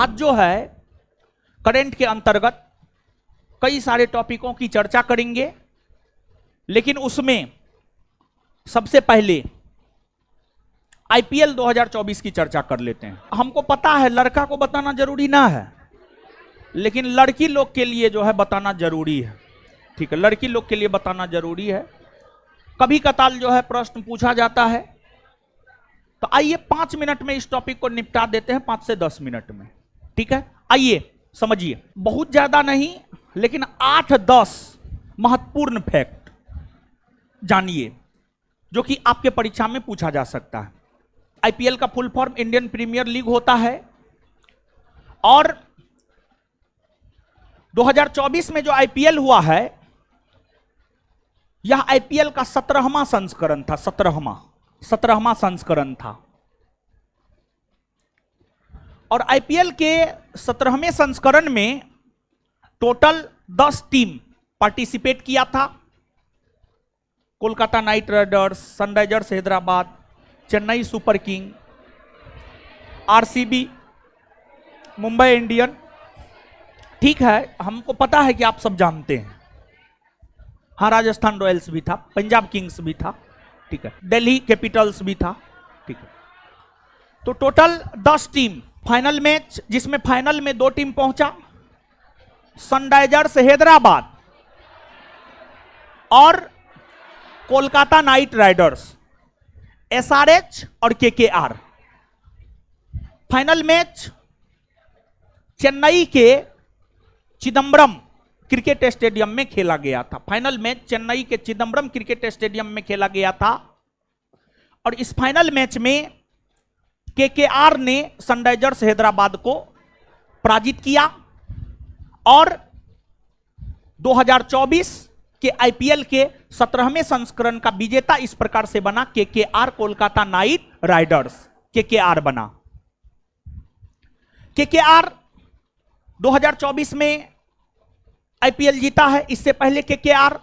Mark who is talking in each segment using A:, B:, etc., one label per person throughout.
A: आज जो है करंट के अंतर्गत कई सारे टॉपिकों की चर्चा करेंगे, लेकिन उसमें सबसे पहले आईपीएल 2024 की चर्चा कर लेते हैं। हमको पता है लड़का को बताना जरूरी ना है, लेकिन लड़की लोग के लिए जो है बताना जरूरी है। ठीक है, लड़की लोग के लिए बताना जरूरी है। कभी कताल जो है प्रश्न पूछा जाता है, तो आइए 5 मिनट में इस टॉपिक को निपटा देते हैं, 5 से 10 मिनट में। ठीक है, आइए समझिए। बहुत ज्यादा नहीं, लेकिन 8-10 महत्वपूर्ण फैक्ट जानिए जो कि आपके परीक्षा में पूछा जा सकता है। आईपीएल का full form Indian premier league होता है, और 2024 में जो आईपीएल हुआ है, यह आईपीएल का 17वां संस्करण था। 17वां संस्करण था। और आईपीएल के 17वें संस्करण में टोटल 10 टीम पार्टिसिपेट किया था। Kolkata night Riders, Sunrisers Hyderabad, Chennai super king, RCB, Mumbai Indian. ठीक है, हमको पता है कि आप सब जानते हैं। हाँ, राजस्थान रॉयल्स भी था, पंजाब किंग्स भी था, ठीक है, दिल्ली कैपिटल्स भी था। ठीक है, तो टोटल 10 टीम फाइनल मैच, जिसमें फाइनल में 2 टीम पहुंचा, सनराइजर्स हैदराबाद और कोलकाता नाइट राइडर्स, एसआरएच और केकेआर। फाइनल मैच चेन्नई के चिदम्बरम क्रिकेट स्टेडियम में खेला गया था। फाइनल मैच चेन्नई के चिदम्बरम क्रिकेट स्टेडियम में खेला गया था, और इस फाइनल मैच में केकेआर ने सनराइजर्स हैदराबाद को पराजित किया, और 2024 के आईपीएल के 17वें संस्करण का विजेता इस प्रकार से बना KKR, Kolkata night Riders. KKR बना। केकेआर 2024 में आईपीएल जीता है। इससे पहले केकेआर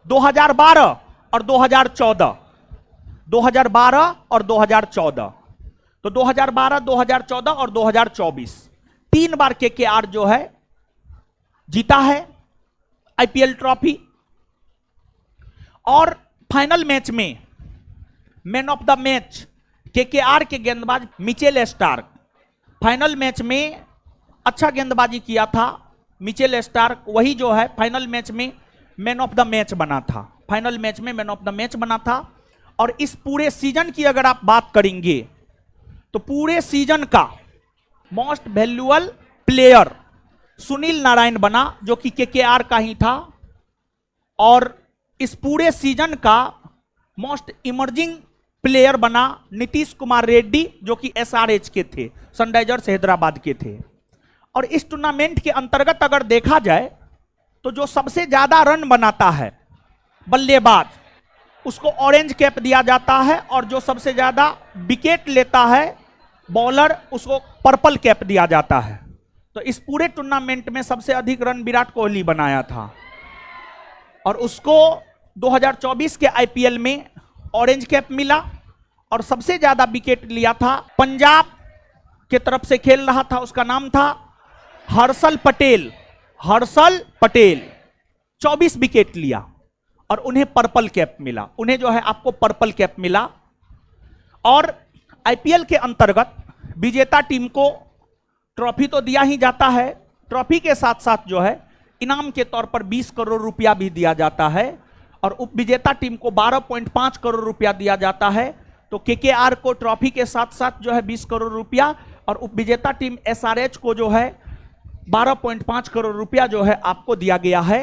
A: 2012 और 2014, 2012 और 2014, तो 2012, 2014 और 2024 3 बार केकेआर जो है जीता है आईपीएल ट्रॉफी। और फाइनल मैच में man of the match KKR के गेंदबाज मिचेल स्टार्क। फाइनल मैच में अच्छा गेंदबाजी किया था मिचेल स्टार्क, वही जो है फाइनल मैच में मैन ऑफ द मैच बना था। फाइनल मैच में मैन ऑफ द मैच बना था। और इस पूरे सीजन की अगर आप बात करेंगे, तो पूरे सीजन का most valuable player Sunil Narayan बना, जो कि केकेआर का ही था। और इस पूरे सीजन का मोस्ट इमर्जिंग प्लेयर बना नीतीश कुमार रेड्डी, जो कि एसआरएच के थे, सनराइजर्स हैदराबाद के थे। और इस टूर्नामेंट के अंतर्गत अगर देखा जाए, तो जो सबसे ज्यादा रन बनाता है बल्लेबाज, उसको ऑरेंज कैप दिया जाता है, और जो सबसे ज्यादा विकेट लेता है बॉलर, उसको पर्पल कैप दिया जाता है। तो इस पूरे टूर्नामेंट में सबसे अधिक रन विराट कोहली बनाया था, और उसको 2024 के आईपीएल में ऑरेंज कैप मिला। और सबसे ज्यादा विकेट लिया था पंजाब के तरफ से खेल रहा था, उसका नाम था हर्षल पटेल। हर्षल पटेल 24 विकेट लिया, और उन्हें पर्पल कैप मिला। उन्हें जो है आपको पर्पल कैप मिला। और आईपीएल के अंतर्गत विजेता टीम को ट्रॉफी तो दिया ही जाता है, ट्रॉफी के साथ साथ जो है इनाम के तौर पर 20 करोड़ रुपया भी दिया जाता है, और उपविजेता टीम को 12.5 करोड़ रुपया दिया जाता है। तो केकेआर को ट्रॉफी के साथ साथ जो है 20 करोड़ रुपया, और उपविजेता टीम एसआरएच को जो है 12.5 करोड़ रुपया जो है आपको दिया गया है।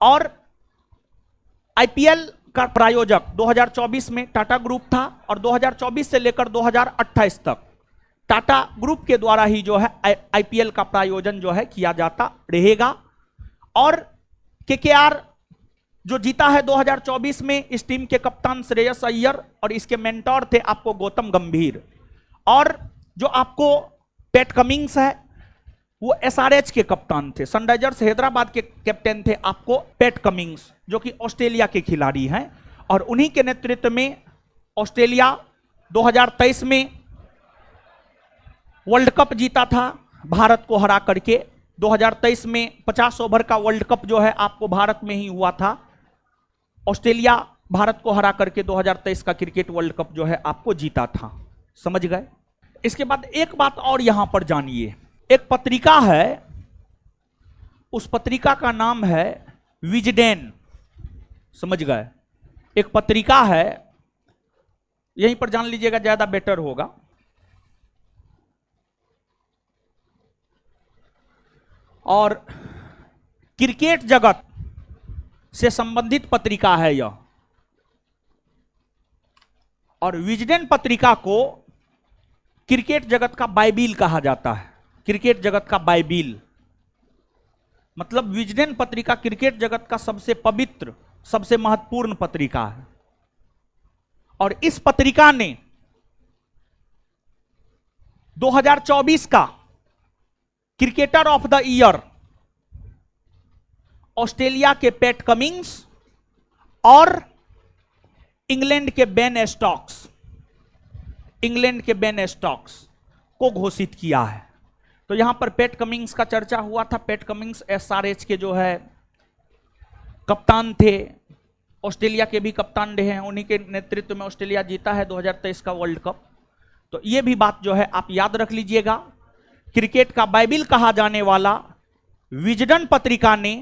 A: और आईपीएल का प्रायोजक 2024 में टाटा ग्रुप था, और 2024 से लेकर 2028 तक टाटा ग्रुप के द्वारा ही जो है आईपीएल का प्रायोजन जो है किया जाता रहेगा। और केकेआर जो जीता है 2024 में, इस टीम के कप्तान श्रेयस अय्यर, और इसके मेंटोर थे आपको गौतम गंभीर। और जो आपको पैट कमिंग्स है, वो एसआरएच के कप्तान थे। सनराइजर्स हैदराबाद के कैप्टन थे आपको पैट कमिंग्स, जो कि ऑस्ट्रेलिया के खिलाड़ी हैं। और उन्हीं के नेतृत्व में ऑस्ट्रेलिया 2023 में वर्ल्ड कप जीता था भारत को हरा करके। 2023 में 50 ओवर का वर्ल्ड कप जो है आपको भारत में ही हुआ था। ऑस्ट्रेलिया भारत को हरा करके 2023 का क्रिकेट वर्ल्ड कप जो है आपको जीता था। समझ गए। इसके बाद एक बात और यहां पर जानिए, एक पत्रिका है, उस पत्रिका का नाम है विजडेन। समझ गए। एक पत्रिका है, यहीं पर जान लीजिएगा ज्यादा बेटर होगा। और क्रिकेट जगत से संबंधित पत्रिका है यह। और विजडन पत्रिका को क्रिकेट जगत का बाइबिल कहा जाता है। क्रिकेट जगत का बाइबिल मतलब विजडन पत्रिका क्रिकेट जगत का सबसे पवित्र, सबसे महत्वपूर्ण पत्रिका है। और इस पत्रिका ने 2024 का cricketer of the year Australia के पैट कमिंस और इंग्लैंड के बेन स्टोक्स, इंग्लैंड के बेन स्टोक्स को घोषित किया है। तो यहां पर पैट कमिंस का चर्चा हुआ था। पैट कमिंस एसआरएच के जो है कप्तान थे, ऑस्ट्रेलिया के भी कप्तान रहे हैं, उन्हीं के नेतृत्व में ऑस्ट्रेलिया जीता है 2023 का वर्ल्ड कप। तो ये भी बात जो है आप याद रख लीजिएगा। क्रिकेट का बाइबिल कहा जाने वाला विजडन पत्रिका ने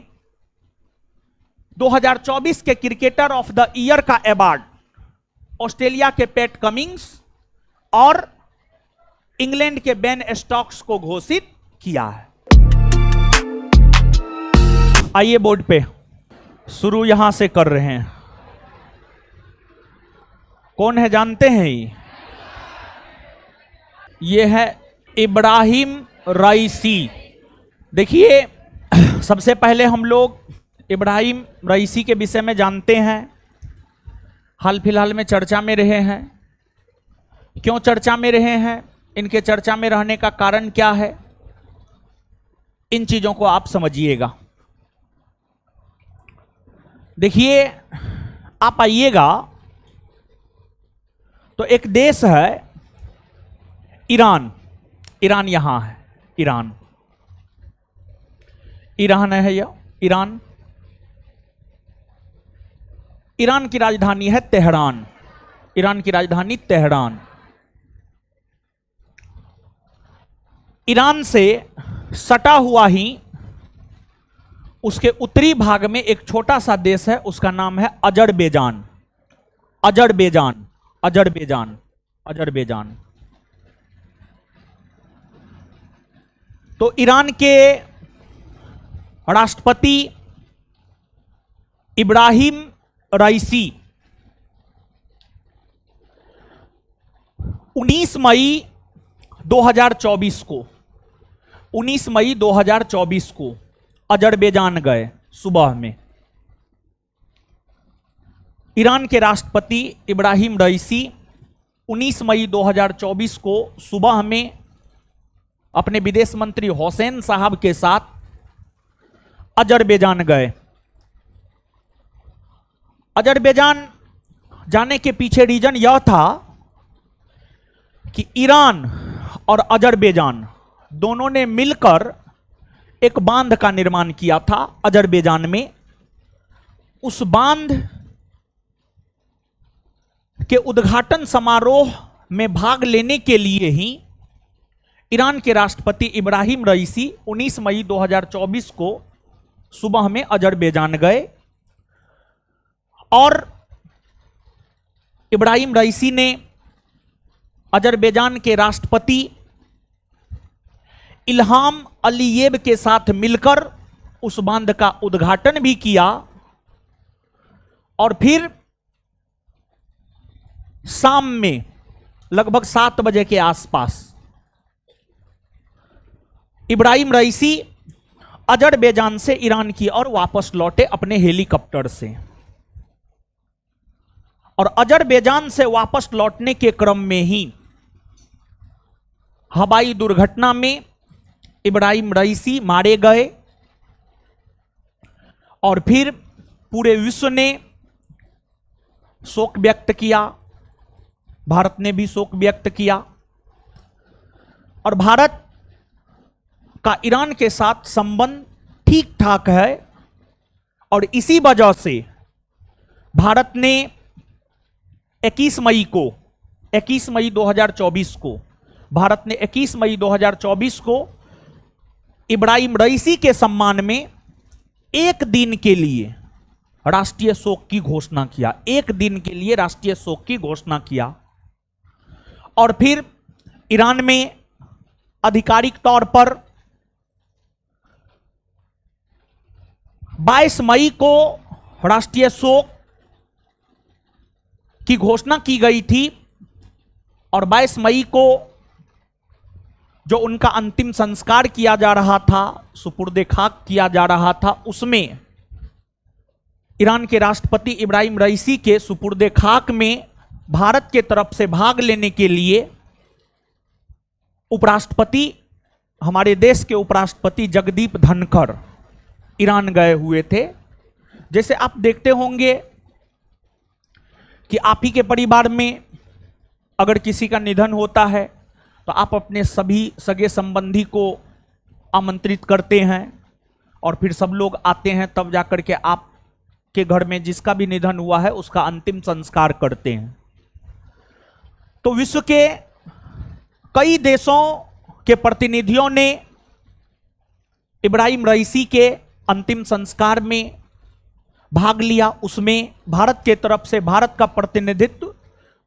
A: 2024 के क्रिकेटर ऑफ द ईयर का अवार्ड ऑस्ट्रेलिया के पैट कमिंस और इंग्लैंड के बेन स्टोक्स को घोषित किया है। आइए बोर्ड पे शुरू यहां से कर रहे हैं। कौन है जानते हैं? ये है इब्राहिम रईसी। देखिए, सबसे पहले हम लोग इब्राहिम रईसी के विषय में जानते हैं। हाल फिलहाल में चर्चा में रहे हैं। क्यों चर्चा में रहे हैं, इनके चर्चा में रहने का कारण क्या है, इन चीजों को आप समझिएगा। देखिए, आप आइएगा तो एक देश है ईरान। ईरान यहां है, ईरान, ईरान है यह, ईरान। ईरान की राजधानी है तेहरान। ईरान की राजधानी तेहरान। ईरान से सटा हुआ ही उसके उत्तरी भाग में एक छोटा सा देश है, उसका नाम है अजरबैजान। Azerbaijan, Azerbaijan, Azerbaijan. तो ईरान के राष्ट्रपति इब्राहिम रईसी 19 मई 2024 को 19 मई 2024 को अजरबैजान गए सुबह में। ईरान के राष्ट्रपति इब्राहिम रईसी 19 मई 2024 को सुबह में अपने विदेश मंत्री हुसैन साहब के साथ अजरबैजान गए। अजरबैजान जाने के पीछे रीजन यह था कि ईरान और अजरबैजान दोनों ने मिलकर एक बांध का निर्माण किया था अजरबैजान में। उस बांध के उद्घाटन समारोह में भाग लेने के लिए ही ईरान के राष्ट्रपति इब्राहिम रईसी 19 मई 2024 को सुबह में अजरबैजान गए। और इब्राहिम रईसी ने अजरबैजान के राष्ट्रपति इल्हाम अलीयेव के साथ मिलकर उस बांध का उद्घाटन भी किया। और फिर शाम में लगभग 7 बजे के आसपास इब्राहिम रईसी अजरबैजान से ईरान की ओर वापस लौटे अपने हेलीकॉप्टर से। और अजरबैजान से वापस लौटने के क्रम में ही हवाई दुर्घटना में इब्राहिम रईसी मारे गए। और फिर पूरे विश्व ने शोक व्यक्त किया, भारत ने भी शोक व्यक्त किया। और भारत का ईरान के साथ संबंध ठीक ठाक है, और इसी वजह से भारत ने 21 मई 2024 को भारत ने 21 मई 2024 को इब्राहिम रईसी के सम्मान में एक दिन के लिए राष्ट्रीय शोक की घोषणा किया। एक दिन के लिए राष्ट्रीय शोक की घोषणा किया। और फिर ईरान में आधिकारिक तौर पर 22 मई को राष्ट्रीय शोक की घोषणा की गई थी, और 22 मई को जो उनका अंतिम संस्कार किया जा रहा था, सुपुर्दे खाक किया जा रहा था, उसमें ईरान के राष्ट्रपति इब्राहिम रईसी के सुपुर्दे खाक में भारत के तरफ से भाग लेने के लिए उपराष्ट्रपति, हमारे देश के उपराष्ट्रपति जगदीप धनखड़ ईरान गए हुए थे। जैसे आप देखते होंगे कि आप ही के परिवार में अगर किसी का निधन होता है तो आप अपने सभी सगे संबंधी को आमंत्रित करते हैं, और फिर सब लोग आते हैं, तब जाकर के आपके घर में जिसका भी निधन हुआ है उसका अंतिम संस्कार करते हैं। तो विश्व के कई देशों के प्रतिनिधियों ने इब्राहिम रईसी के अंतिम संस्कार में भाग लिया। उसमें भारत के तरफ से भारत का प्रतिनिधित्व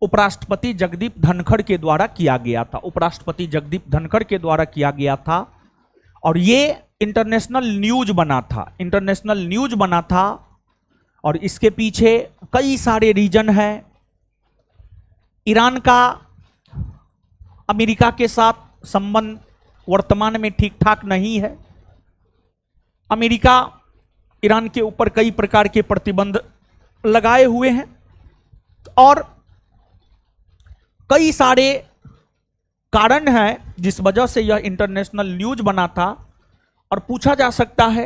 A: उपराष्ट्रपति जगदीप धनखड़ के द्वारा किया गया था। उपराष्ट्रपति जगदीप धनखड़ के द्वारा किया गया था, और ये इंटरनेशनल न्यूज बना था। और इसके पीछे कई सारे रीजन हैं। ईरान का अमेरिका के साथ संबंध वर्तमान में ठीक ठाक नहीं है। अमेरिका ईरान के ऊपर कई प्रकार के प्रतिबंध लगाए हुए हैं, और कई सारे कारण हैं जिस वजह से यह इंटरनेशनल न्यूज बना था। और पूछा जा सकता है,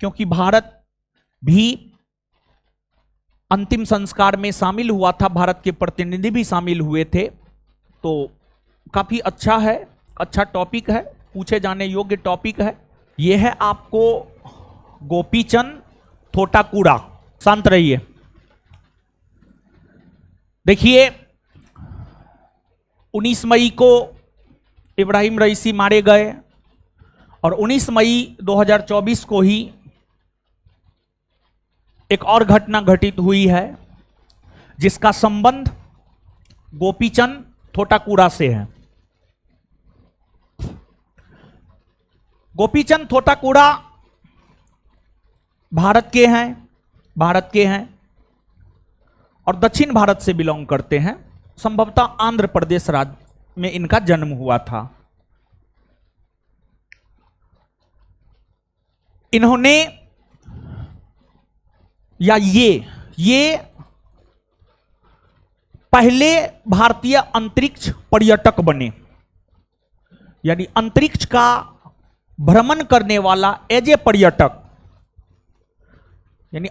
A: क्योंकि भारत भी अंतिम संस्कार में शामिल हुआ था, भारत के प्रतिनिधि भी शामिल हुए थे, तो काफी अच्छा है, अच्छा टॉपिक है, पूछे जाने योग्य टॉपिक है। यह है आपको गोपीचंद थोटाकुरा। शांत रहिए। देखिए, 19 मई को इब्राहिम रईसी मारे गए, और 19 मई 2024 को ही एक और घटना घटित हुई है जिसका संबंध गोपीचंद थोटाकुरा से है। गोपीचंद थोटाकुरा भारत के हैं और दक्षिण भारत से बिलोंग करते हैं। संभवतः आंध्र प्रदेश राज्य में इनका जन्म हुआ था। इन्होंने या ये पहले भारतीय अंतरिक्ष पर्यटक बने, यानी अंतरिक्ष का भ्रमण करने वाला एज ए पर्यटक, यानी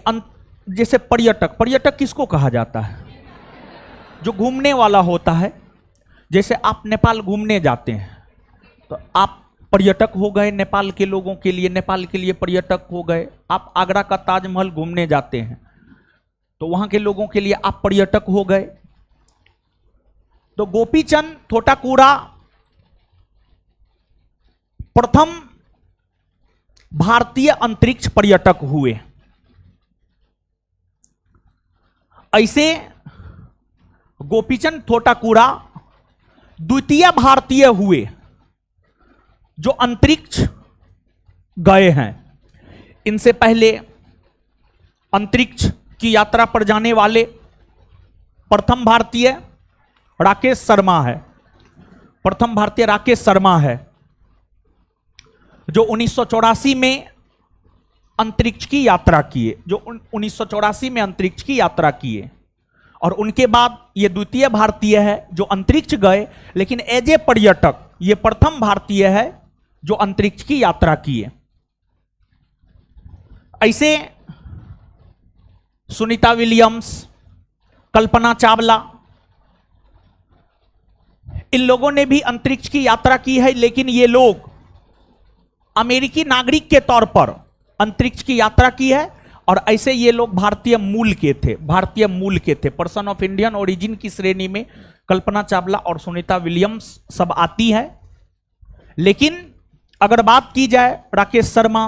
A: जैसे पर्यटक किसको कहा जाता है? जो घूमने वाला होता है। जैसे आप नेपाल घूमने जाते हैं तो आप पर्यटक हो गए, नेपाल के लोगों के लिए, नेपाल के लिए पर्यटक हो गए। आप आगरा का ताजमहल घूमने जाते हैं तो वहां के लोगों के लिए आप पर्यटक हो गए। तो गोपीचंद थोटाकुरा प्रथम भारतीय अंतरिक्ष पर्यटक हुए। ऐसे गोपीचंद थोटाकुरा द्वितीय भारतीय हुए जो अंतरिक्ष गए हैं। इनसे पहले अंतरिक्ष की यात्रा पर जाने वाले प्रथम भारतीय राकेश शर्मा है, जो 1984 में अंतरिक्ष की यात्रा किए, और उनके बाद ये द्वितीय भारतीय है जो अंतरिक्ष गए, लेकिन एज ए पर्यटक ये प्रथम भारतीय है जो अंतरिक्ष की यात्रा किए। ऐसे सुनीता विलियम्स, कल्पना चावला, इन लोगों ने भी अंतरिक्ष की यात्रा की है, लेकिन ये लोग अमेरिकी नागरिक के तौर पर अंतरिक्ष की यात्रा की है, और ऐसे ये लोग भारतीय मूल के थे, भारतीय मूल के थे। पर्सन ऑफ इंडियन ओरिजिन की श्रेणी में कल्पना चावला और सुनीता विलियम्स सब आती है। लेकिन अगर बात की जाए राकेश शर्मा,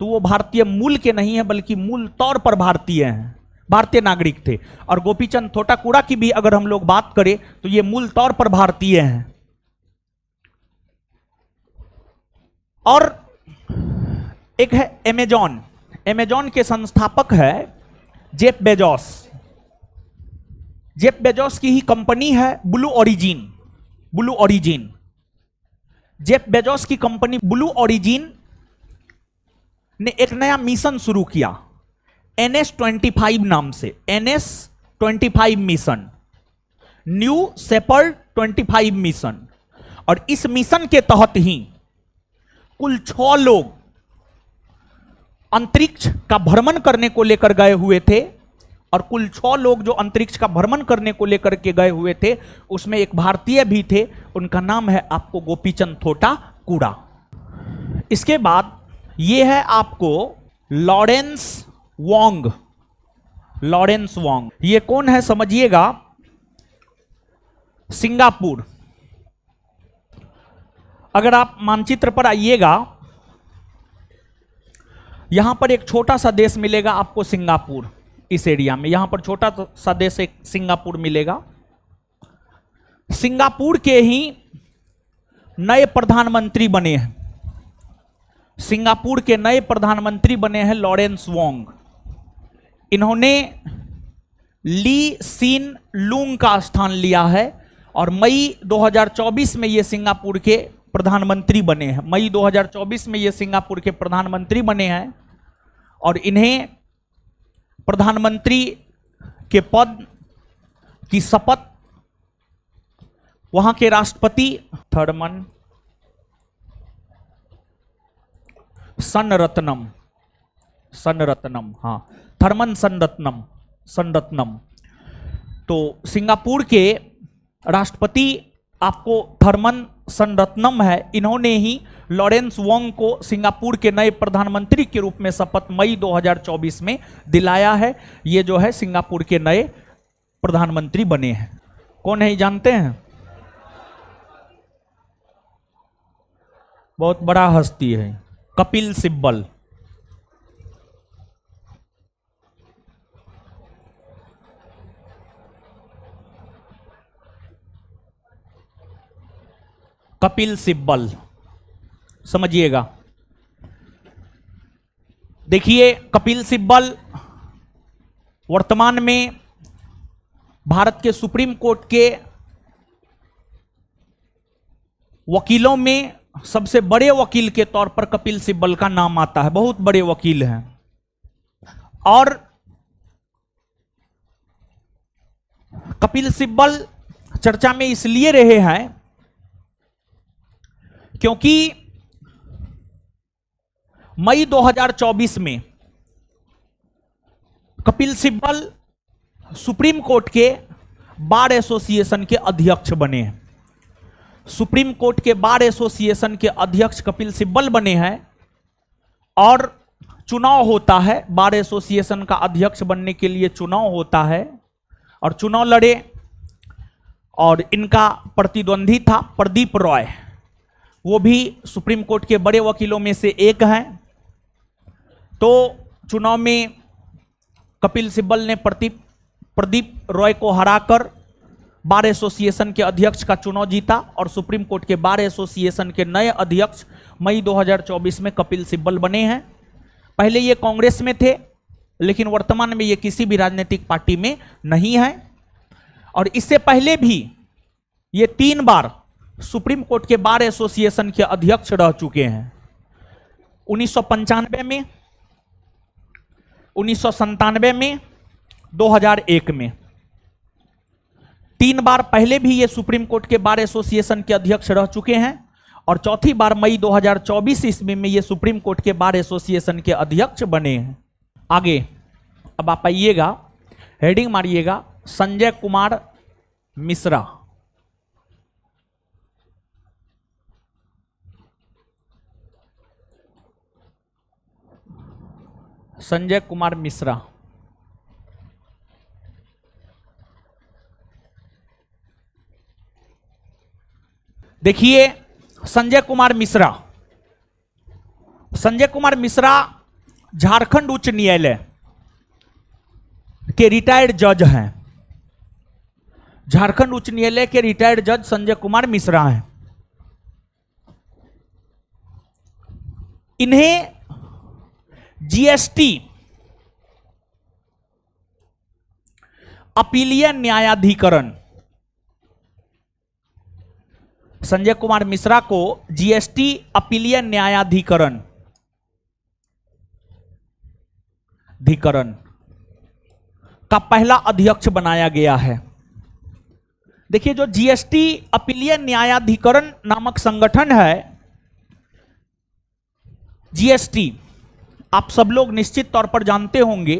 A: तो वो भारतीय मूल के नहीं है, बल्कि मूल तौर पर भारतीय हैं, भारतीय नागरिक थे। और गोपीचंद थोटाकुड़ा की भी अगर हम लोग बात करें तो ये मूल तौर पर भारतीय हैं। और एक है अमेजॉन, अमेजॉन के संस्थापक है जेफ बेजोस। जेफ बेजोस की ही कंपनी है blue origin, blue origin. Jeff Bezos की कंपनी ब्लू ओरिजिन ने एक नया मिशन शुरू किया NS-25 नाम से, NS-25 mission, New Shepard 25 mission. और इस मिशन के तहत ही कुल 6 लोग अंतरिक्ष का भ्रमण करने को लेकर गए हुए थे। और कुल 6 लोग जो अंतरिक्ष का भ्रमण करने को लेकर के गए हुए थे, उसमें एक भारतीय भी थे, उनका नाम है आपको गोपीचंद थोटाकुड़ा। इसके बाद ये है आपको लॉरेंस वोंग। लॉरेंस वोंग ये कौन है समझिएगा, सिंगापुर। अगर आप मानचित्र पर आइएगा, यहां पर एक छोटा सा देश मिलेगा आपको सिंगापुर, इस एरिया में यहां पर छोटा सा देश एक सिंगापुर मिलेगा। सिंगापुर के ही नए प्रधानमंत्री बने हैं, सिंगापुर के नए प्रधानमंत्री बने हैं लॉरेंस वोंग। इन्होंने ली सिन लूंग का स्थान लिया है और मई 2024 में ये सिंगापुर के प्रधानमंत्री बने हैं। मई 2024 में ये सिंगापुर के प्रधानमंत्री बने हैं और इन्हें प्रधानमंत्री के पद की शपथ वहां के राष्ट्रपति थर्मन सनरत्नम, सनरत्नम, हाँ थर्मन सनरत्नम, सनरत्नम। तो सिंगापुर के राष्ट्रपति आपको थर्मन सनरत्नम है। इन्होंने ही लॉरेंस वोंग को सिंगापुर के नए प्रधानमंत्री के रूप में शपथ मई 2024 में दिलाया है। ये जो है सिंगापुर के नए प्रधानमंत्री बने हैं। कौन है जानते हैं? बहुत बड़ा हस्ती है, कपिल सिब्बल। कपिल सिब्बल समझिएगा। देखिए कपिल सिब्बल वर्तमान में भारत के सुप्रीम कोर्ट के वकीलों में सबसे बड़े वकील के तौर पर कपिल सिब्बल का नाम आता है, बहुत बड़े वकील हैं। और कपिल सिब्बल चर्चा में इसलिए रहे हैं क्योंकि मई 2024 में कपिल सिब्बल सुप्रीम कोर्ट के बार एसोसिएशन के अध्यक्ष बने हैं। सुप्रीम कोर्ट के बार एसोसिएशन के अध्यक्ष कपिल सिब्बल बने हैं और चुनाव होता है। बार एसोसिएशन का अध्यक्ष बनने के लिए चुनाव होता है और चुनाव लड़े और इनका प्रतिद्वंदी था प्रदीप रॉय, वो भी सुप्रीम कोर्ट के बड़े वकीलों में से एक हैं। तो चुनाव में कपिल सिब्बल ने प्रदीप रॉय को हराकर बार एसोसिएशन के अध्यक्ष का चुनाव जीता और सुप्रीम कोर्ट के बार एसोसिएशन के नए अध्यक्ष मई 2024 में कपिल सिब्बल बने हैं। पहले ये कांग्रेस में थे, लेकिन वर्तमान में ये किसी भी राजनीतिक पार्टी में नहीं है। और इससे पहले भी ये 3 बार सुप्रीम कोर्ट के बार एसोसिएशन के अध्यक्ष रह चुके हैं। 1995 में, 1997 में, 2001 में। 3 बार पहले भी ये सुप्रीम कोर्ट के बार एसोसिएशन के अध्यक्ष रह चुके हैं और चौथी बार मई 2024 ईस्वी में ये सुप्रीम कोर्ट के बार एसोसिएशन के अध्यक्ष बने हैं। आगे अब आप आइएगा, हेडिंग मारिएगा संजय कुमार मिश्रा। संजय कुमार मिश्रा। देखिए संजय कुमार मिश्रा, संजय कुमार मिश्रा झारखंड उच्च न्यायालय के रिटायर्ड जज हैं। झारखंड उच्च न्यायालय के रिटायर्ड जज संजय कुमार मिश्रा हैं। इन्हें जीएसटी अपीलीय न्यायाधिकरण, संजय कुमार मिश्रा को जीएसटी अपीलीय न्यायाधिकरण का पहला अध्यक्ष बनाया गया है। देखिए जो जीएसटी अपीलीय न्यायाधिकरण नामक संगठन है, जीएसटी आप सब लोग निश्चित तौर पर जानते होंगे,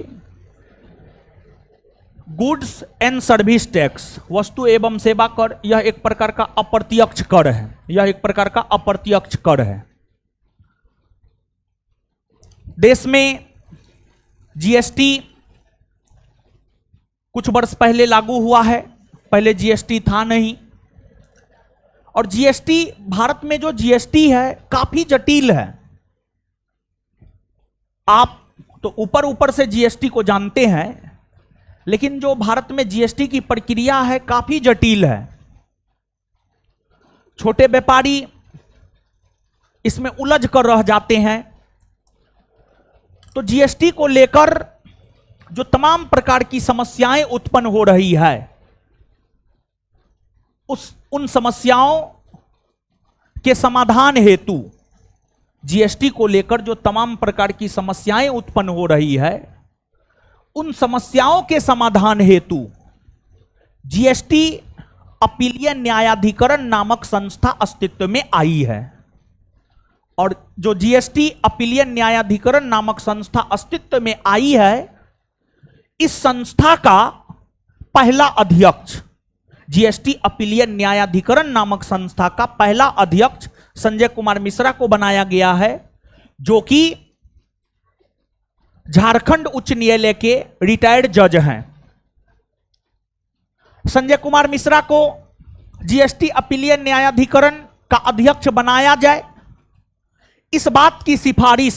A: गुड्स एंड सर्विस टैक्स, वस्तु एवं सेवा कर, यह एक प्रकार का अप्रत्यक्ष कर है। यह एक प्रकार का अप्रत्यक्ष कर है। देश में जीएसटी कुछ वर्ष पहले लागू हुआ है, पहले जीएसटी था नहीं। और जीएसटी, भारत में जो जीएसटी है काफी जटिल है। आप तो ऊपर ऊपर से जीएसटी को जानते हैं, लेकिन जो भारत में जीएसटी की प्रक्रिया है काफी जटिल है। छोटे व्यापारी इसमें उलझ कर रह जाते हैं। तो जीएसटी को लेकर जो तमाम प्रकार की समस्याएं उत्पन्न हो रही है, उन समस्याओं के समाधान हेतु, जीएसटी को लेकर जो तमाम प्रकार की समस्याएं उत्पन्न हो रही है, उन समस्याओं के समाधान हेतु जीएसटी अपीलीय न्यायाधिकरण नामक संस्था अस्तित्व में आई है। और जो जीएसटी अपीलीय न्यायाधिकरण नामक संस्था अस्तित्व में आई है, इस संस्था का पहला अध्यक्ष, जीएसटी अपीलीय न्यायाधिकरण नामक संस्था का पहला अध्यक्ष संजय कुमार मिश्रा को बनाया गया है, जो कि झारखंड उच्च न्यायालय के रिटायर्ड जज हैं। संजय कुमार मिश्रा को जीएसटी अपीलीय न्यायाधिकरण का अध्यक्ष बनाया जाए, इस बात की सिफारिश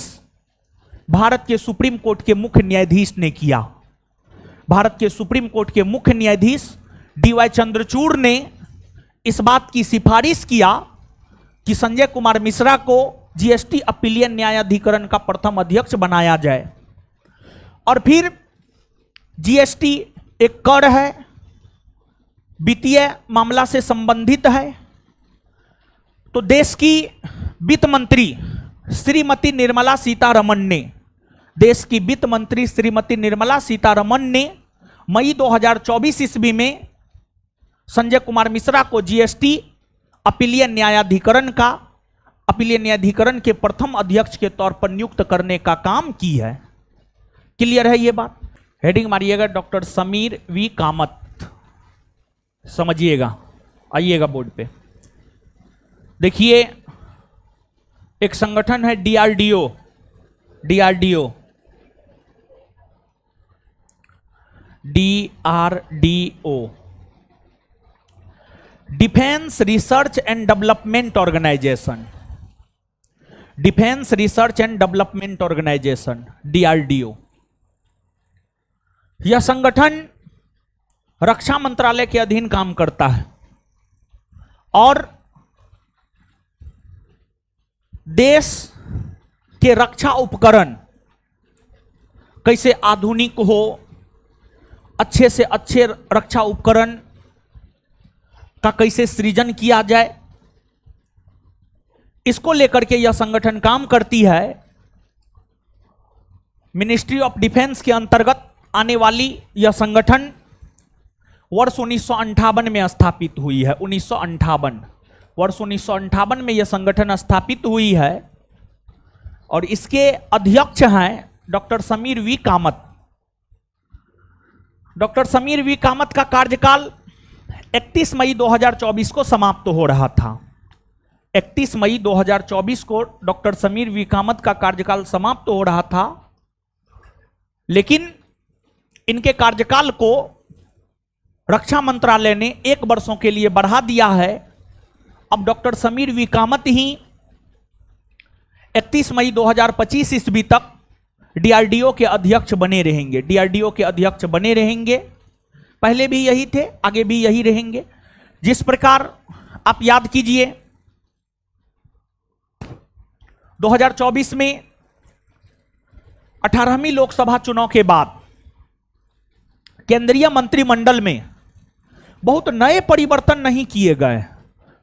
A: भारत के सुप्रीम कोर्ट के मुख्य न्यायाधीश ने किया। भारत के सुप्रीम कोर्ट के मुख्य न्यायाधीश डीवाई चंद्रचूड़ ने इस बात की सिफारिश किया कि संजय कुमार मिश्रा को जीएसटी अपीलीय न्यायाधिकरण का प्रथम अध्यक्ष बनाया जाए। और फिर जीएसटी एक कर है, वित्तीय मामला से संबंधित है। तो देश की वित्त मंत्री श्रीमती निर्मला सीतारमण ने, देश की वित्त मंत्री श्रीमती निर्मला सीतारमण ने मई 2024 ईस्वी में संजय कुमार मिश्रा को जीएसटी अपीलीय न्यायाधिकरण के प्रथम अध्यक्ष के तौर पर नियुक्त करने का काम की है। क्लियर है ये बात? हेडिंग मारिएगा डॉक्टर समीर वी कामत, समझिएगा, आइएगा बोर्ड पे। देखिए एक संगठन है DRDO, defence research and development organisation, defence research and development organisation DRDO. यह संगठन रक्षा मंत्रालय के अधीन काम करता है और देश के रक्षा उपकरण कैसे आधुनिक हो, अच्छे से अच्छे रक्षा उपकरण का कैसे सृजन किया जाए, इसको लेकर के यह संगठन काम करती है। मिनिस्ट्री ऑफ डिफेंस के अंतर्गत आने वाली यह संगठन वर्ष 1958 में स्थापित हुई है। 1958 वर्ष 1958 में यह संगठन स्थापित हुई है और इसके अध्यक्ष हैं doctor Sameer V Kamat. Doctor Sameer V Kamat का कार्यकाल 31 मई 2024 को समाप्त हो रहा था। 31 मई 2024 को डॉक्टर समीर वी कामत का कार्यकाल समाप्त हो रहा था लेकिन इनके कार्यकाल को रक्षा मंत्रालय ने 1 वर्षों के लिए बढ़ा दिया है। अब डॉक्टर समीर वी कामत ही 31 मई 2025 ईस्वी तक डीआरडीओ के अध्यक्ष बने रहेंगे। डीआरडीओ के अध्यक्ष बने रहेंगे, पहले भी यही थे, आगे भी यही रहेंगे। जिस प्रकार आप याद कीजिए 2024 में 18वीं लोकसभा चुनाव के बाद केंद्रीय मंत्रिमंडल में बहुत नए परिवर्तन नहीं किए गए,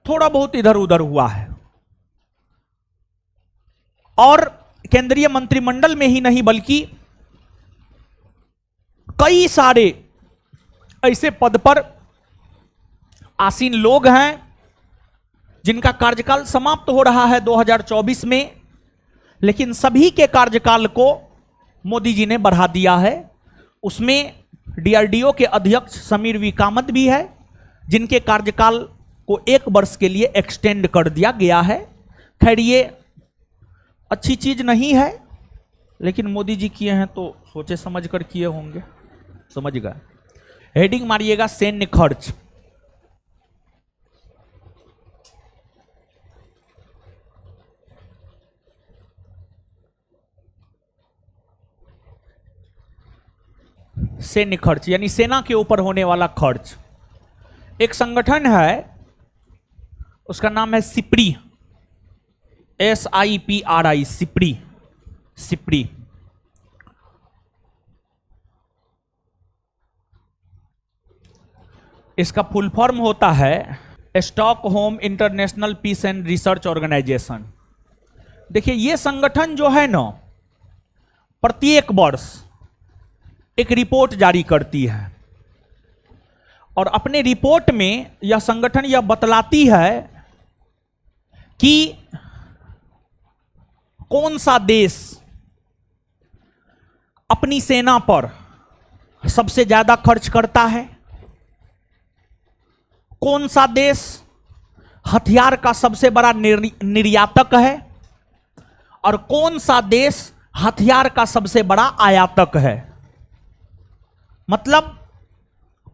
A: थोड़ा बहुत इधर उधर हुआ है। और केंद्रीय मंत्रिमंडल में ही नहीं बल्कि कई सारे ऐसे पद पर आसीन लोग हैं जिनका कार्यकाल समाप्त हो रहा है 2024 में, लेकिन सभी के कार्यकाल को मोदी जी ने बढ़ा दिया है। उसमें डीआरडीओ के अध्यक्ष समीर वी कामत भी है, जिनके कार्यकाल को 1 वर्ष के लिए एक्सटेंड कर दिया गया है। खैर ये अच्छी चीज नहीं है, लेकिन मोदी जी किए हैं तो सोचे समझ कर किए होंगे, समझ गए। हेडिंग मारिएगा सैन्य खर्च। सैन्य खर्च यानी सेना के ऊपर होने वाला खर्च। एक संगठन है, उसका नाम है सिप्री, SIPRI, सिप्री। सिप्री इसका फुल फॉर्म होता है Stockholm international peace and research organisation. देखिए ये संगठन जो है ना, प्रत्येक वर्ष एक रिपोर्ट जारी करती है और अपने रिपोर्ट में यह संगठन यह बतलाती है कि कौन सा देश अपनी सेना पर सबसे ज्यादा खर्च करता है, कौन सा देश हथियार का सबसे बड़ा निर्यातक है और कौन सा देश हथियार का सबसे बड़ा आयातक है। मतलब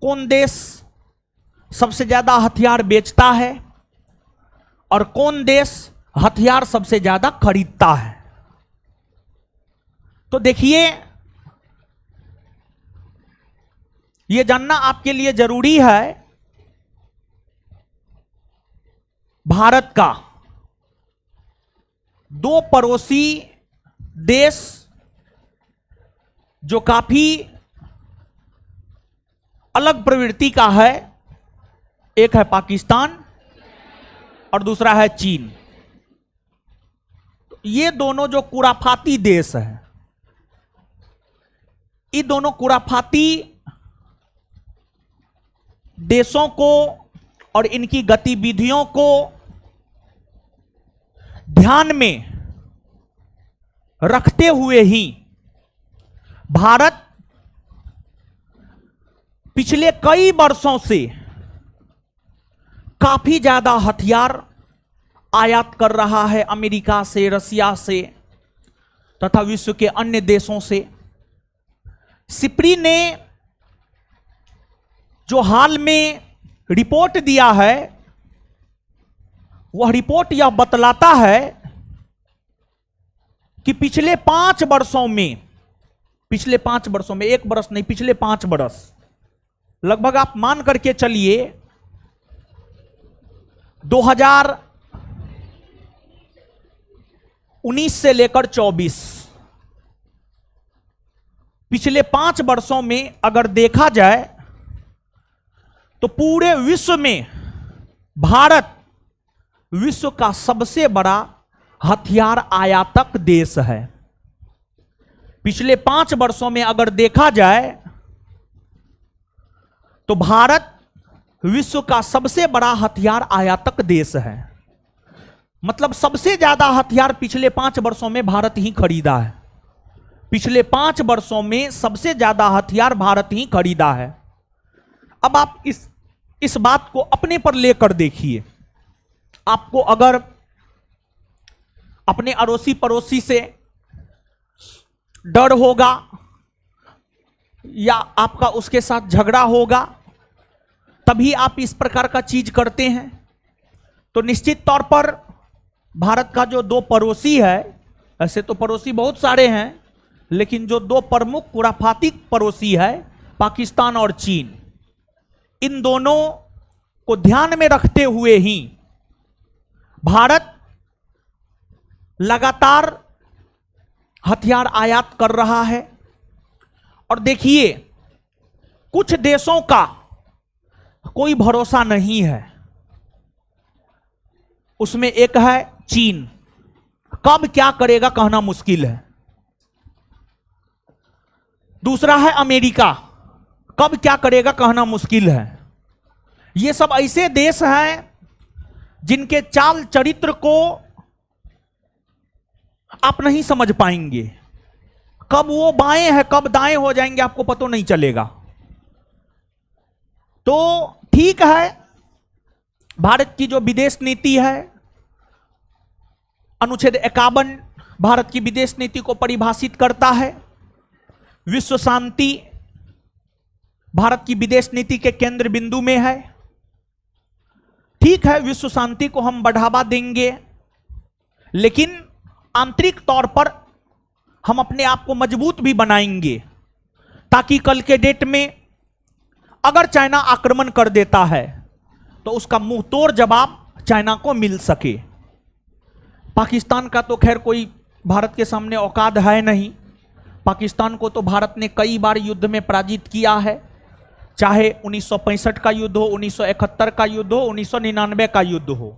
A: कौन देश सबसे ज्यादा हथियार बेचता है और कौन देश हथियार सबसे ज्यादा खरीदता है। तो देखिए यह जानना आपके लिए जरूरी है, भारत का 2 पड़ोसी देश जो काफी अलग प्रवृत्ति का है, एक है पाकिस्तान और दूसरा है चीन। ये दोनों जो कुराफाती देश हैं, ये दोनों कुराफाती देशों को और इनकी गतिविधियों को ध्यान में रखते हुए ही भारत पिछले कई वर्षों से काफी ज्यादा हथियार आयात कर रहा है, अमेरिका से, रसिया से तथा विश्व के अन्य देशों से। सिप्री ने जो हाल में रिपोर्ट दिया है, वह रिपोर्ट यह बतलाता है कि पिछले 5 वर्षों में, 1 वर्ष नहीं, पिछले 5 वर्ष लगभग आप मान करके चलिए 2019 से लेकर 24, पिछले 5 वर्षों में अगर देखा जाए तो पूरे विश्व में भारत विश्व का सबसे बड़ा हथियार आयातक देश है। पिछले 5 वर्षों में अगर देखा जाए तो भारत विश्व का सबसे बड़ा हथियार आयातक देश है। मतलब सबसे ज्यादा हथियार पिछले 5 वर्षों में भारत ही खरीदा है। पिछले 5 वर्षों में सबसे ज्यादा हथियार भारत ही खरीदा है। अब आप इस बात को अपने पर लेकर देखिए। आपको अगर अपने अड़ोसी पड़ोसी से डर होगा, या आपका उसके साथ झगड़ा होगा, तभी आप इस प्रकार का चीज करते हैं। तो निश्चित तौर पर भारत का जो दो पड़ोसी है, ऐसे तो पड़ोसी बहुत सारे हैं, लेकिन जो दो प्रमुख खुराफातिक पड़ोसी है, पाकिस्तान और चीन, इन दोनों को ध्यान में रखते हुए ही भारत लगातार हथियार आयात कर रहा है। और देखिए, कुछ देशों का कोई भरोसा नहीं है, उसमें एक है चीन, कब क्या करेगा कहना मुश्किल है। दूसरा है अमेरिका, कब क्या करेगा कहना मुश्किल है। ये सब ऐसे देश हैं जिनके चाल चरित्र को आप नहीं समझ पाएंगे, कब वो बाएं हैं कब दाएं हो जाएंगे आपको पता नहीं चलेगा। तो ठीक है, भारत की जो विदेश नीति है, अनुच्छेद 51 भारत की विदेश नीति को परिभाषित करता है। विश्व शांति भारत की विदेश नीति के केंद्र बिंदु में है। ठीक है, विश्व शांति को हम बढ़ावा देंगे, लेकिन आंतरिक तौर पर हम अपने आप को मजबूत भी बनाएंगे, ताकि कल के डेट में अगर चाइना आक्रमण कर देता है तो उसका मुंह तोड़ जवाब चाइना को मिल सके। पाकिस्तान का तो खैर कोई भारत के सामने औकात है नहीं। पाकिस्तान को तो भारत ने कई बार युद्ध में पराजित किया है, चाहे 1965 का युद्ध हो, 1971 का युद्ध हो, 1999 का युद्ध हो।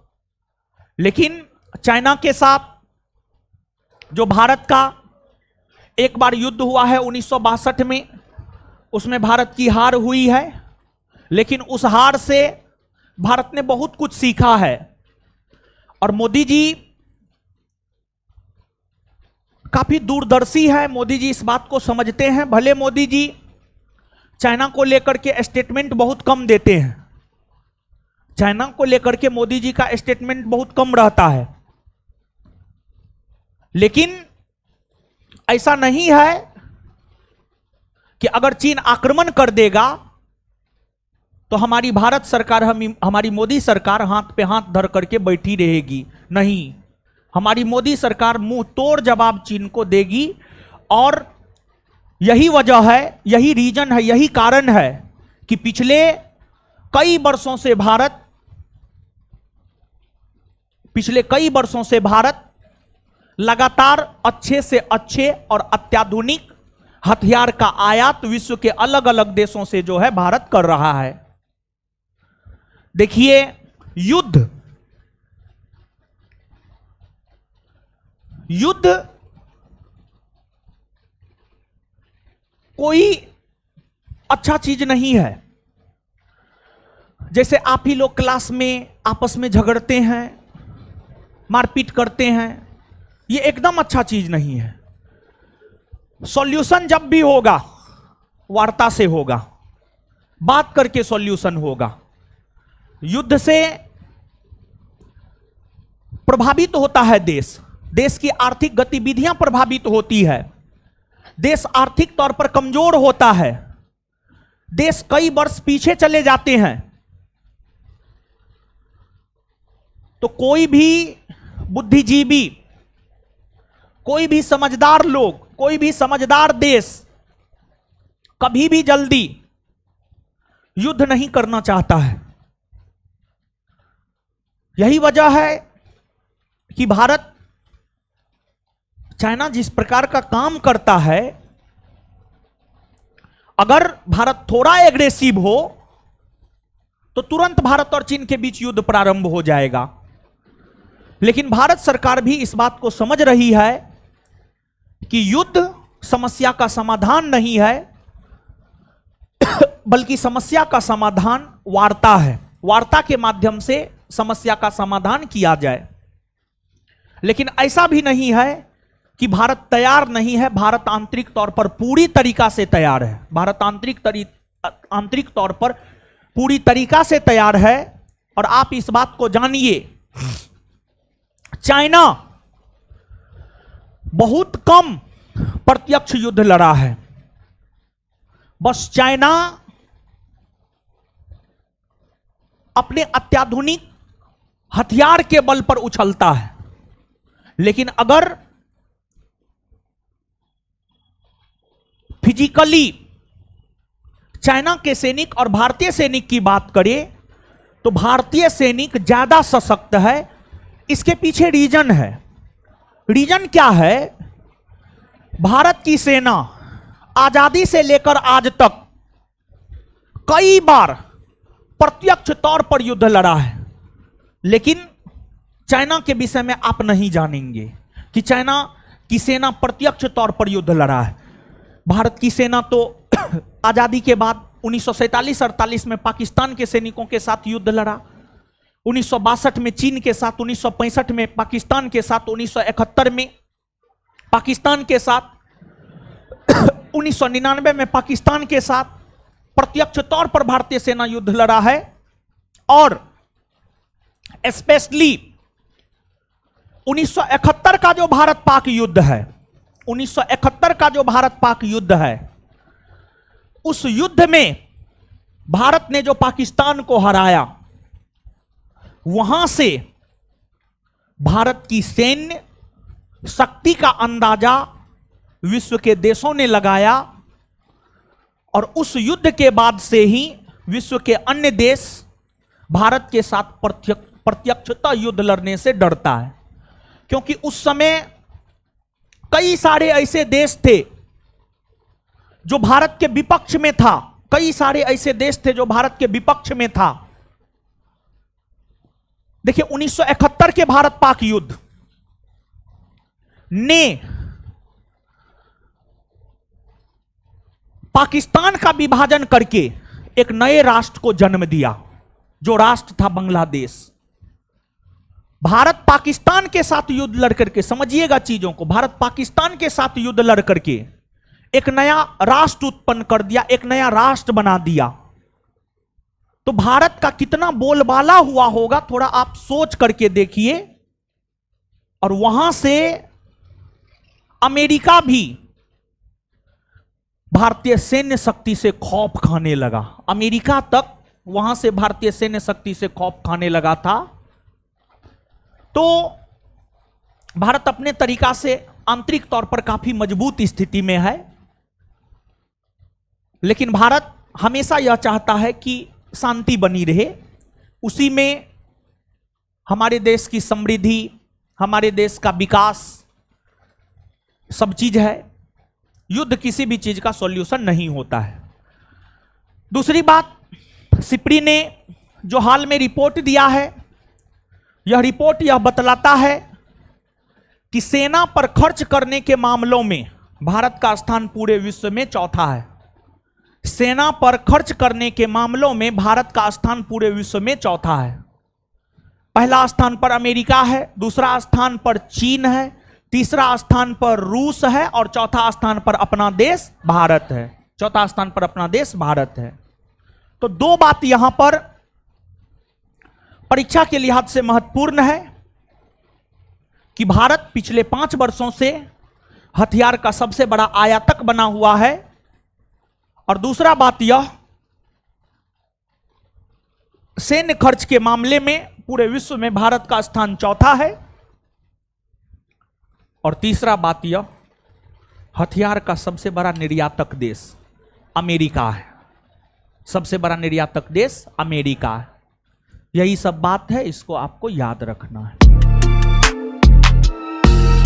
A: लेकिन चाइना के साथ जो भारत का एक बार युद्ध हुआ है 1962 में, उसमें भारत की हार हुई है, लेकिन उस हार से भारत ने बहुत कुछ सीखा है। और मोदी जी काफी दूरदर्शी है, मोदी जी इस बात को समझते हैं। भले मोदी जी चाइना को लेकर के स्टेटमेंट बहुत कम देते हैं, चाइना को लेकर के मोदी जी का स्टेटमेंट बहुत कम रहता है, लेकिन ऐसा नहीं है कि अगर चीन आक्रमण कर देगा तो हमारी भारत सरकार, हमारी मोदी सरकार हाथ पे हाथ धर करके बैठी रहेगी। नहीं, हमारी मोदी सरकार मुंह तोड़ जवाब चीन को देगी। और यही वजह है, यही रीजन है, यही कारण है कि पिछले कई वर्षों से भारत लगातार अच्छे से अच्छे और अत्याधुनिक हथियार का आयात विश्व के अलग अलग देशों से जो है भारत कर रहा है। देखिए, युद्ध कोई अच्छा चीज नहीं है। जैसे आप ही लोग क्लास में आपस में झगड़ते हैं, मारपीट करते हैं, ये एकदम अच्छा चीज नहीं है। सॉल्यूशन जब भी होगा वार्ता से होगा, बात करके सॉल्यूशन होगा। युद्ध से प्रभावित होता है देश, देश की आर्थिक गतिविधियां प्रभावित होती है, देश आर्थिक तौर पर कमजोर होता है, देश कई वर्ष पीछे चले जाते हैं। तो कोई भी बुद्धिजीवी, कोई भी समझदार लोग, कोई भी समझदार देश कभी भी जल्दी युद्ध नहीं करना चाहता है। यही वजह है कि भारत, चाइना जिस प्रकार का काम करता है, अगर भारत थोड़ा एग्रेसिव हो तो तुरंत भारत और चीन के बीच युद्ध प्रारंभ हो जाएगा। लेकिन भारत सरकार भी इस बात को समझ रही है कि युद्ध समस्या का समाधान नहीं है, बल्कि समस्या का समाधान वार्ता है। वार्ता के माध्यम से समस्या का समाधान किया जाए। लेकिन ऐसा भी नहीं है कि भारत तैयार नहीं है, भारत आंतरिक तौर पर पूरी तरीका से तैयार है। भारत आंतरिक तौर पर पूरी तरीका से तैयार है। और आप इस बात को जानिए, चाइना बहुत कम प्रत्यक्ष युद्ध लड़ा है, बस चाइना अपने अत्याधुनिक हथियार के बल पर उछलता है, लेकिन अगर फिजिकली चाइना के सैनिक और भारतीय सैनिक की बात करें तो भारतीय सैनिक ज्यादा सशक्त है। इसके पीछे रीजन है। रीजन क्या है? भारत की सेना आजादी से लेकर आज तक कई बार प्रत्यक्ष तौर पर युद्ध लड़ा है, लेकिन चाइना के विषय में आप नहीं जानेंगे कि चाइना की सेना प्रत्यक्ष तौर पर युद्ध लड़ा है। भारत की सेना तो आजादी के बाद 1947-48 में पाकिस्तान के सैनिकों के साथ युद्ध लड़ा, 1962 में चीन के साथ, 1965 में पाकिस्तान के साथ, 1971 में पाकिस्तान के साथ, 1999 में पाकिस्तान के साथ प्रत्यक्ष तौर पर भारतीय सेना युद्ध लड़ा है। और स्पेशली 1971 का जो भारत पाक युद्ध है, 1971 का जो भारत पाक युद्ध है, उस युद्ध में भारत ने जो पाकिस्तान को हराया, वहां से भारत की सैन्य शक्ति का अंदाजा विश्व के देशों ने लगाया और उस युद्ध के बाद से ही विश्व के अन्य देश भारत के साथ प्रत्यक्षता युद्ध लड़ने से डरता है, क्योंकि उस समय कई सारे ऐसे देश थे जो भारत के विपक्ष में था, कई सारे ऐसे देश थे जो भारत के विपक्ष में था। देखिए 1971 के भारत पाक युद्ध ने पाकिस्तान का विभाजन करके एक नए राष्ट्र को जन्म दिया, जो राष्ट्र था बांग्लादेश। भारत पाकिस्तान के साथ युद्ध लड़ करके, समझिएगा चीजों को, भारत पाकिस्तान के साथ युद्ध लड़ करके एक नया राष्ट्र उत्पन्न कर दिया, एक नया राष्ट्र बना दिया। तो भारत का कितना बोलबाला हुआ होगा, थोड़ा आप सोच करके देखिए। और वहां से अमेरिका भी भारतीय सैन्य शक्ति से खौफ खाने लगा। अमेरिका तक वहां से भारतीय सैन्य शक्ति से खौफ खाने लगा था। तो भारत अपने तरीका से आंतरिक तौर पर काफी मजबूत स्थिति में है, लेकिन भारत हमेशा यह चाहता है कि शांति बनी रहे, उसी में हमारे देश की समृद्धि, हमारे देश का विकास सब चीज है। युद्ध किसी भी चीज का सॉल्यूशन नहीं होता है। दूसरी बात, सिप्री ने जो हाल में रिपोर्ट दिया है, यह रिपोर्ट यह बतलाता है कि सेना पर खर्च करने के मामलों में भारत का स्थान पूरे विश्व में चौथा है। सेना पर खर्च करने के मामलों में भारत का स्थान पूरे विश्व में चौथा है। पहला स्थान पर अमेरिका है, दूसरा स्थान पर चीन है, तीसरा स्थान पर रूस है और चौथा स्थान पर अपना देश भारत है। चौथा स्थान पर अपना देश भारत है। तो दो बात यहां पर परीक्षा के लिहाज से महत्वपूर्ण है कि भारत पिछले 5 वर्षों से हथियार का सबसे बड़ा आयातक बना हुआ है। और दूसरा बात यह, सैन्य खर्च के मामले में पूरे विश्व में भारत का स्थान चौथा है। और तीसरा बात यह, हथियार का सबसे बड़ा निर्यातक देश अमेरिका है। सबसे बड़ा निर्यातक देश अमेरिका है। यही सब बात है, इसको आपको याद रखना है।